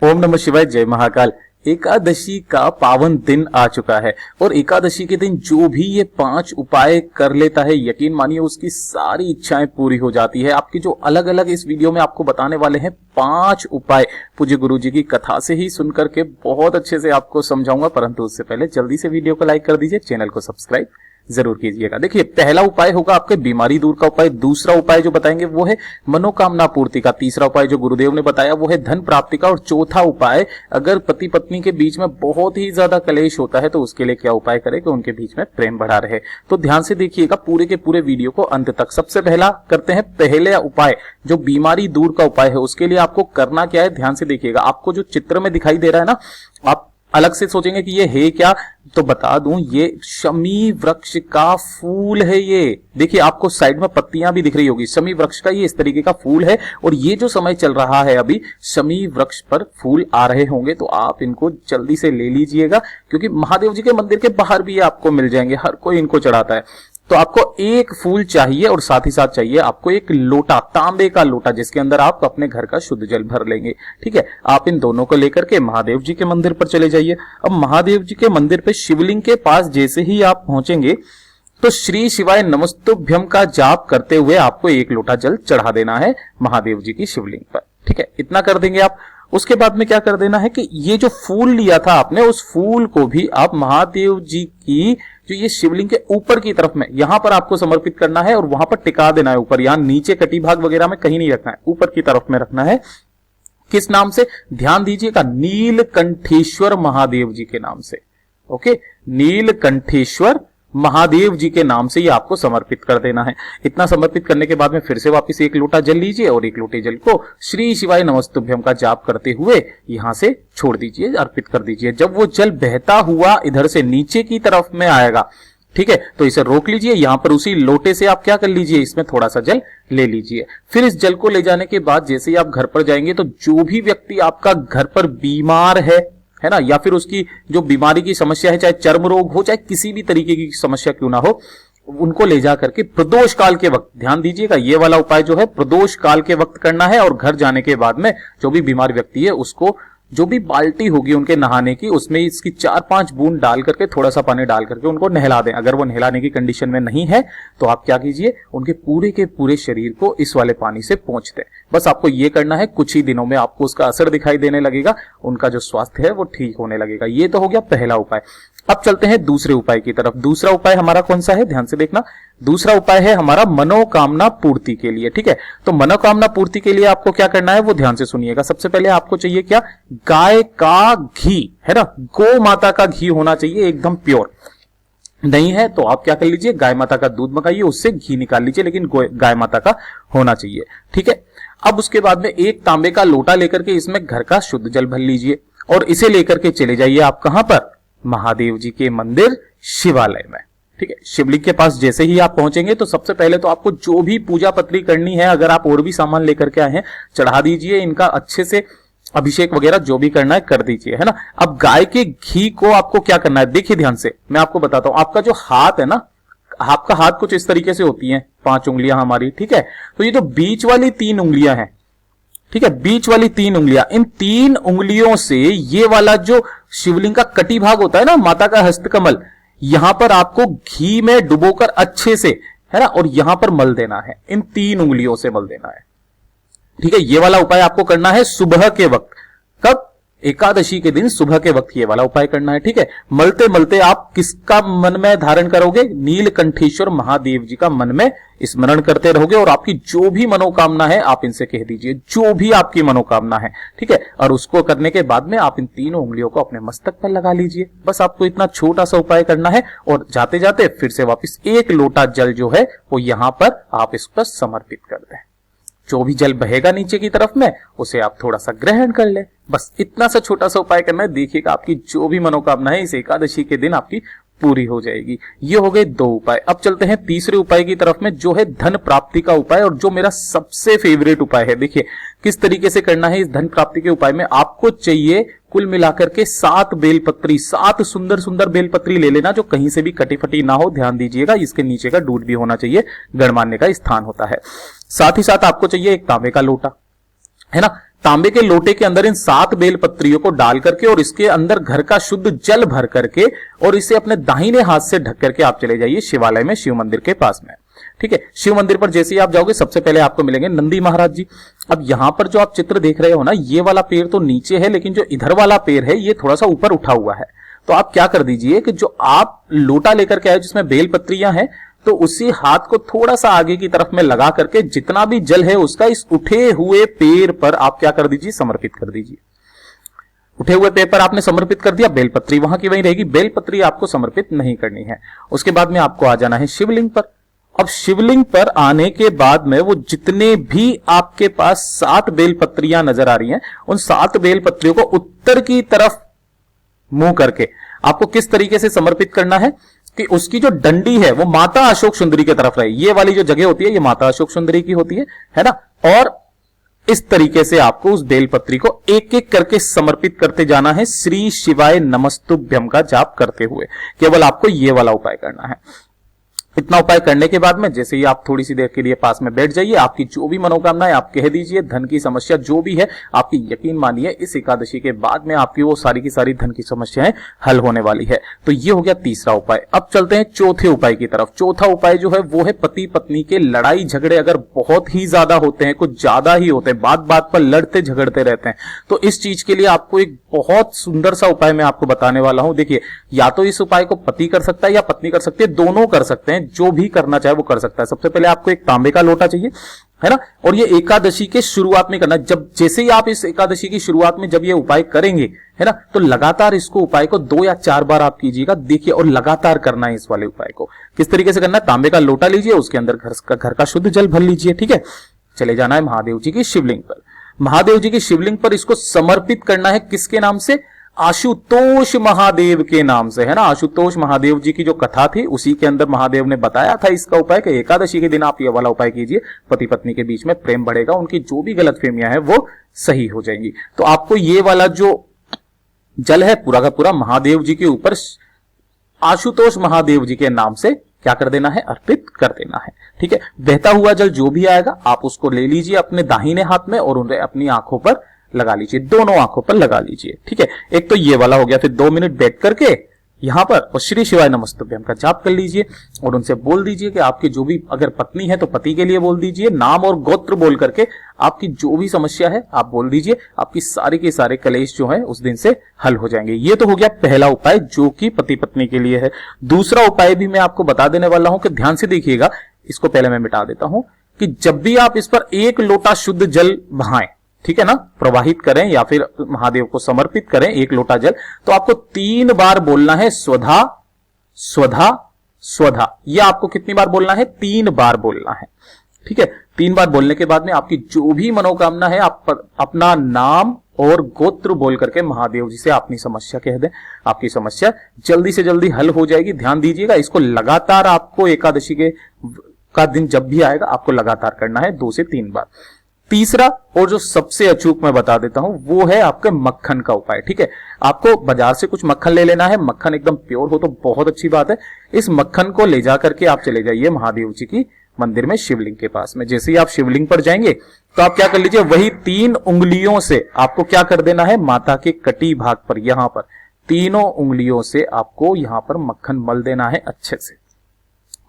ओम नमः शिवाय, जय महाकाल। एकादशी का पावन दिन आ चुका है और एकादशी के दिन जो भी ये 5 उपाय कर लेता है, यकीन मानिए उसकी सारी इच्छाएं पूरी हो जाती है। आपकी जो अलग अलग इस वीडियो में आपको बताने वाले हैं 5 उपाय, पूज्य गुरु जी की कथा से ही सुन करके बहुत अच्छे से आपको समझाऊंगा। परंतु उससे पहले जल्दी से वीडियो को लाइक कर दीजिए, चैनल को सब्सक्राइब जरूर कीजिएगा। देखिए, पहला उपाय होगा आपके बीमारी दूर का उपाय। दूसरा उपाय जो बताएंगे वो है मनोकामना पूर्ति का। तीसरा उपाय जो गुरुदेव ने बताया वो है धन प्राप्ति का। और चौथा उपाय, अगर पति पत्नी के बीच में बहुत ही ज्यादा कलेश होता है तो उसके लिए क्या उपाय करें कि उनके बीच में प्रेम बढ़ा रहे। तो ध्यान से देखिएगा पूरे के पूरे वीडियो को अंत तक। सबसे पहला करते हैं पहले उपाय, जो बीमारी दूर का उपाय है। उसके लिए आपको करना क्या है, ध्यान से देखिएगा। आपको जो चित्र में दिखाई दे रहा है ना, आप अलग से सोचेंगे कि ये है क्या, तो बता दूं, ये शमी वृक्ष का फूल है। ये देखिए, आपको साइड में पत्तियां भी दिख रही होगी। शमी वृक्ष का ये इस तरीके का फूल है और ये जो समय चल रहा है अभी, शमी वृक्ष पर फूल आ रहे होंगे, तो आप इनको जल्दी से ले लीजिएगा, क्योंकि महादेव जी के मंदिर के बाहर भी ये आपको मिल जाएंगे। हर कोई इनको चढ़ाता है। तो आपको एक फूल चाहिए और साथ ही साथ चाहिए आपको एक लोटा, तांबे का लोटा, जिसके अंदर आप अपने घर का शुद्ध जल भर लेंगे। ठीक है, आप इन दोनों को लेकर के महादेव जी के मंदिर पर चले जाइए। अब महादेव जी के मंदिर पे शिवलिंग के पास जैसे ही आप पहुंचेंगे तो श्री शिवाय नमस्तुभ्यम का जाप करते हुए आपको एक लोटा जल चढ़ा देना है महादेव जी की शिवलिंग पर। ठीक है, इतना कर देंगे आप। उसके बाद में क्या कर देना है कि ये जो फूल लिया था आपने, उस फूल को भी आप महादेव जी की जो ये शिवलिंग के ऊपर की तरफ में यहां पर आपको समर्पित करना है और वहां पर टिका देना है ऊपर। यहां नीचे कटी भाग वगैरह में कहीं नहीं रखना है, ऊपर की तरफ में रखना है। किस नाम से, ध्यान दीजिएगा, नीलकंठेश्वर महादेव जी के नाम से। ओके, नीलकंठेश्वर महादेव जी के नाम से ये आपको समर्पित कर देना है। इतना समर्पित करने के बाद में फिर से वापस एक लोटा जल लीजिए और एक लोटे जल को श्री शिवाय नमस्तुभ्यम का जाप करते हुए यहां से छोड़ दीजिए, अर्पित कर दीजिए। जब वो जल बहता हुआ इधर से नीचे की तरफ में आएगा, ठीक है, तो इसे रोक लीजिए। यहां पर उसी लोटे से आप क्या कर लीजिए, इसमें थोड़ा सा जल ले लीजिए। फिर इस जल को ले जाने के बाद जैसे ही आप घर पर जाएंगे तो जो भी व्यक्ति आपका घर पर बीमार है ना, या फिर उसकी जो बीमारी की समस्या है, चाहे चर्म रोग हो, चाहे किसी भी तरीके की समस्या क्यों ना हो, उनको ले जा करके प्रदोष काल के वक्त, ध्यान दीजिएगा, ये वाला उपाय जो है प्रदोष काल के वक्त करना है। और घर जाने के बाद में जो भी बीमार व्यक्ति है उसको जो भी बाल्टी होगी उनके नहाने की, उसमें इसकी 4-5 बूंद डाल करके, थोड़ा सा पानी डाल करके उनको नहला दें। अगर वो नहलाने की कंडीशन में नहीं है तो आप क्या कीजिए, उनके पूरे के पूरे शरीर को इस वाले पानी से पोंछ दें। बस आपको ये करना है, कुछ ही दिनों में आपको उसका असर दिखाई देने लगेगा, उनका जो स्वास्थ्य है वो ठीक होने लगेगा। ये तो हो गया पहला उपाय। अब चलते हैं दूसरे उपाय की तरफ। दूसरा उपाय हमारा कौन सा है, ध्यान से देखना। दूसरा उपाय है हमारा मनोकामना पूर्ति के लिए। ठीक है, तो मनोकामना पूर्ति के लिए आपको क्या करना है वो ध्यान से सुनिएगा। सबसे पहले आपको चाहिए क्या, गाय का घी, है ना, गौ माता का घी होना चाहिए, एकदम प्योर। नहीं है तो आप क्या कर लीजिए, गाय माता का दूध मंगाइए, उससे घी निकाल लीजिए, लेकिन गाय माता का होना चाहिए। ठीक है, अब उसके बाद में एक तांबे का लोटा लेकर के इसमें घर का शुद्ध जल भर लीजिए और इसे लेकर के चले जाइए आप कहां पर, महादेव जी के मंदिर शिवालय में। ठीक है, शिवलिंग के पास जैसे ही आप पहुंचेंगे तो सबसे पहले तो आपको जो भी पूजा पत्री करनी है, अगर आप और भी सामान लेकर के आए हैं, चढ़ा दीजिए। इनका अच्छे से अभिषेक वगैरह जो भी करना है कर दीजिए, है ना। अब गाय के घी को आपको क्या करना है, देखिए ध्यान से, मैं आपको बताता हूं। आपका जो हाथ है ना, आपका हाथ कुछ इस तरीके से होती है, 5 उंगलियां हमारी। ठीक है, तो ये जो बीच वाली 3 उंगलियां हैं, ठीक है, बीच वाली 3 उंगलियां, इन 3 उंगलियों से ये वाला जो शिवलिंग का कटी भाग होता है ना, माता का हस्तकमल, यहां पर आपको घी में डुबोकर अच्छे से, है ना, और यहां पर मल देना है, इन 3 उंगलियों से मल देना है। ठीक है, ये वाला उपाय आपको करना है सुबह के वक्त। कब, एकादशी के दिन सुबह के वक्त ये वाला उपाय करना है। ठीक है, मलते मलते आप किसका मन में धारण करोगे, नीलकंठेश्वर महादेव जी का मन में स्मरण करते रहोगे और आपकी जो भी मनोकामना है आप इनसे कह दीजिए, जो भी आपकी मनोकामना है। ठीक है, और उसको करने के बाद में आप इन 3 उंगलियों को अपने मस्तक पर लगा लीजिए। बस आपको इतना छोटा सा उपाय करना है और जाते जाते फिर से वापस एक लोटा जल जो है वो यहां पर आप इस पर समर्पित कर दें। जो भी जल बहेगा नीचे की तरफ में उसे आप थोड़ा सा ग्रहण कर ले। बस इतना सा छोटा सा उपाय करना है, देखिएगा आपकी जो भी मनोकामना है इस एकादशी के दिन आपकी पूरी हो जाएगी। ये हो गए 2 उपाय। अब चलते हैं तीसरे उपाय की तरफ में, जो है धन प्राप्ति का उपाय, और जो मेरा सबसे फेवरेट उपाय है। देखिए किस तरीके से करना है। इस धन प्राप्ति के उपाय में आपको चाहिए कुल मिलाकर के 7 बेलपत्री, 7 सुंदर सुंदर बेलपत्री ले लेना, जो कहीं से भी कटी फटी ना हो। ध्यान दीजिएगा, इसके नीचे का दूध भी होना चाहिए, गणमान्य का स्थान होता है। साथ ही साथ आपको चाहिए एक तांबे का लोटा, है ना। तांबे के लोटे के अंदर इन 7 बेलपत्रियों को डाल करके और इसके अंदर घर का शुद्ध जल भर करके और इसे अपने दाहिने हाथ से ढक करके आप चले जाइए शिवालय में, शिव मंदिर के पास में। ठीक है, शिव मंदिर पर जैसे ही आप जाओगे सबसे पहले आपको मिलेंगे नंदी महाराज जी। अब यहां पर जो आप चित्र देख रहे हो ना, ये वाला पेड़ तो नीचे है, लेकिन जो इधर वाला पेड़ है ये थोड़ा सा ऊपर उठा हुआ है। तो आप क्या कर दीजिए कि जो आप लोटा लेकर के आए जिसमें बेलपत्रियां हैं, तो उसी हाथ को थोड़ा सा आगे की तरफ में लगा करके जितना भी जल है उसका इस उठे हुए पेड़ पर आप क्या कर दीजिए, समर्पित कर दीजिए। उठे हुए पेड़ पर आपने समर्पित कर दिया, बेलपत्री वहां की वहीं रहेगी, बेलपत्री आपको समर्पित नहीं करनी है। उसके बाद में आपको आ जाना है शिवलिंग पर। अब शिवलिंग पर आने के बाद में वो जितने भी आपके पास 7 बेलपत्रियां नजर आ रही हैं, उन 7 बेलपत्रियों को उत्तर की तरफ मुंह करके आपको किस तरीके से समर्पित करना है कि उसकी जो डंडी है वो माता अशोक सुंदरी की तरफ रहे। ये वाली जो जगह होती है ये माता अशोक सुंदरी की होती है ना। और इस तरीके से आपको उस बेलपत्री को एक एक करके समर्पित करते जाना है, श्री शिवाय नमस्तुभ्यम का जाप करते हुए। केवल आपको ये वाला उपाय करना है। इतना उपाय करने के बाद में जैसे ही आप थोड़ी सी देर के लिए पास में बैठ जाइए, आपकी जो भी मनोकामना है आप कह दीजिए, धन की समस्या जो भी है आपकी, यकीन मानिए इस एकादशी के बाद में आपकी वो सारी की सारी धन की समस्याएं हल होने वाली है। तो ये हो गया तीसरा उपाय। अब चलते हैं चौथे उपाय की तरफ। चौथा उपाय जो है वो है पति पत्नी के लड़ाई झगड़े अगर बहुत ही ज्यादा होते हैं, कुछ ज्यादा ही होते हैं, बात बात पर लड़ते झगड़ते रहते हैं, तो इस चीज के लिए आपको एक बहुत सुंदर सा उपाय मैं आपको बताने वाला हूं। देखिए, या तो इस उपाय को पति कर सकता है या पत्नी कर सकती है, दोनों कर सकते हैं, जो भी करना चाहे वो कर सकता है। सबसे पहले आपको एक तांबे का लोटा चाहिए, है ना, और ये एकादशी के शुरुआत में करना। जब जैसे ही आप इस एकादशी की शुरुआत में जब ये उपाय करेंगे, है ना, तो लगातार इसको उपाय को 2 या 4 बार आप कीजिएगा। देखिए, और लगातार करना है इस वाले उपाय को। किस तरीके से करना है, तांबे का लोटा लीजिए, उसके अंदर घर का शुद्ध जल भर लीजिए। ठीक है, चले जाना है महादेव जी की शिवलिंग पर। महादेव जी की शिवलिंग पर इसको समर्पित करना है किसके नाम से, आशुतोष महादेव के नाम से, है ना। आशुतोष महादेव जी की जो कथा थी उसी के अंदर महादेव ने बताया था इसका उपाय कि एकादशी के दिन आप ये वाला उपाय कीजिए, पति पत्नी के बीच में प्रेम बढ़ेगा, उनकी जो भी गलतफहमियां हैं वो सही हो जाएंगी। तो आपको ये वाला जो जल है पूरा का पूरा महादेव जी के ऊपर आशुतोष महादेव जी के नाम से क्या कर देना है, अर्पित कर देना है। ठीक है, बहता हुआ जल जो भी आएगा आप उसको ले लीजिए अपने दाहिने हाथ में और उन्हें अपनी आंखों पर लगा लीजिए, दोनों आंखों पर लगा लीजिए। ठीक है, एक तो ये वाला हो गया। फिर 2 मिनट बैठ करके यहां पर और श्री शिवाय नमस्तुभ्यम का जाप कर लीजिए और उनसे बोल दीजिए कि आपकी जो भी, अगर पत्नी है तो पति के लिए बोल दीजिए, नाम और गोत्र बोल करके आपकी जो भी समस्या है आप बोल दीजिए, आपकी सारे के सारे कलेश जो है उस दिन से हल हो जाएंगे। ये तो हो गया पहला उपाय जो कि पति पत्नी के लिए है। दूसरा उपाय भी मैं आपको बता देने वाला हूं कि ध्यान से देखिएगा, इसको पहले मैं मिटा देता हूं कि जब भी आप इस पर 1 लोटा शुद्ध जल बहाएं, ठीक है ना, प्रवाहित करें या फिर महादेव को समर्पित करें 1 लोटा जल, तो आपको 3 बार बोलना है स्वधा स्वधा स्वधा। यह आपको कितनी बार बोलना है, 3 बार बोलना है। ठीक है, 3 बार बोलने के बाद में आपकी जो भी मनोकामना है आप अपना नाम और गोत्र बोल करके महादेव जी से अपनी समस्या कह दें, आपकी समस्या जल्दी से जल्दी हल हो जाएगी। ध्यान दीजिएगा, इसको लगातार आपको एकादशी का दिन जब भी आएगा आपको लगातार करना है 2 से 3 बार। तीसरा और जो सबसे अचूक मैं बता देता हूं वो है आपके मक्खन का उपाय। ठीक है, आपको बाजार से कुछ मक्खन ले लेना है, मक्खन एकदम प्योर हो तो बहुत अच्छी बात है। इस मक्खन को ले जा करके आप चले जाइए महादेव जी की मंदिर में शिवलिंग के पास में। जैसे ही आप शिवलिंग पर जाएंगे तो आप क्या कर लीजिए, वही 3 उंगलियों से आपको क्या कर देना है, माता के कटी भाग पर, यहां पर तीनों उंगलियों से आपको यहां पर मक्खन मल देना है अच्छे से।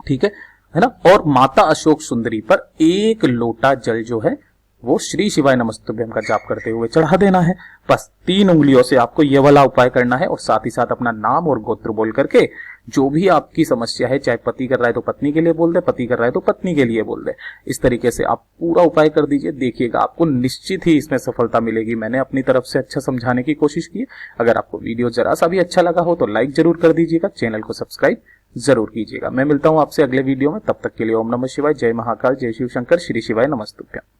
ठीक है ना, और माता अशोक सुंदरी पर 1 लोटा जल जो है वो श्री शिवाय नमस्तुभ्यम का जाप करते हुए चढ़ा देना है। बस 3 उंगलियों से आपको ये वाला उपाय करना है और साथ ही साथ अपना नाम और गोत्र बोल करके जो भी आपकी समस्या है, चाहे पति कर रहा है तो पत्नी के लिए बोल दे, पति कर रहा है तो पत्नी के लिए बोल दे, इस तरीके से आप पूरा उपाय कर दीजिए। देखिएगा आपको निश्चित ही इसमें सफलता मिलेगी। मैंने अपनी तरफ से अच्छा समझाने की कोशिश की है। अगर आपको वीडियो जरा सा भी अच्छा लगा हो तो लाइक जरूर कर दीजिएगा, चैनल को सब्सक्राइब जरूर कीजिएगा। मैं मिलता हूं आपसे अगले वीडियो में, तब तक के लिए ओम नमः शिवाय, जय महाकाल, जय शिव शंकर, श्री शिवाय नमस्तुभ्यम।